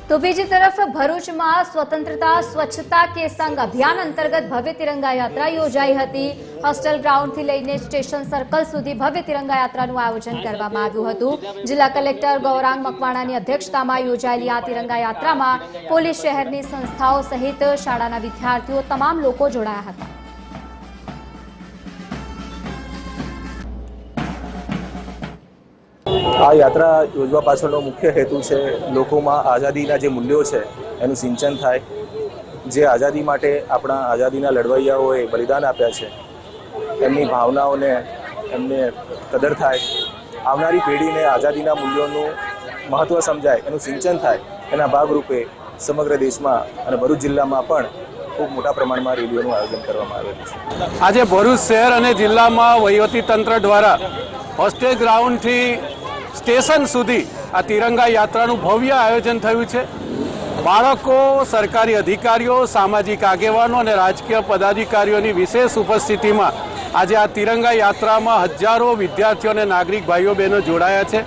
तो बीजी तरफ भरूच में स्वतंत्रता स्वच्छता के संग अभियान अंतर्गत भव्य तिरंगा यात्रा योजाई हती। होस्टेल ग्राउंड थी लईने स्टेशन सर्कल सुधी भव्य तिरंगा यात्रानुं आयोजन करवामां आव्युं हतुं। जिला कलेक्टर गौरांग मकवाणानी अध्यक्षतामां योजायेली आ तिरंगा यात्रामां पोलीस शहेरनी संस्थाओं सहित शाळाना विद्यार्थीओ तमाम लोको जोडाया हता। आ यात्रा योजवा पाछळनो मुख्य हेतु छे लोकोमां आजादीना जे मूल्यो छे एनुं सिंचन थाय। जे आजादी माटे आपणा आजादीना लड़वैयाओए बलिदान आप्या छे एमनी भावनाओने एमने कदर थाय। आवनारी पेढ़ीने आजादीना मूल्योनुं महत्व समजाय एनुं सिंचन थाय एना भागरूपे समग्र देशमां अने भरूच जिल्लामां पण खूब मोटा प्रमाणमां रेलीओनुं आयोजन करवामां आवेलुं छे। आज भरूच शहर अने जिल्लामां वहीवटी तंत्र द्वारा होस्टेल ग्राउंड थी स्टेशन सुधी आ तिरंगा यात्रानुं भव्य आयोजन थयुं छे। बाळको, सरकारी अधिकारीओ, सामाजिक आगेवानो अने राजकीय पदाधिकारीओनी विशेष उपस्थितिमां आज आ तिरंगा यात्रामां हजारों विद्यार्थीओ अने नागरिक भाईओ बहनों जोड़ाया छे।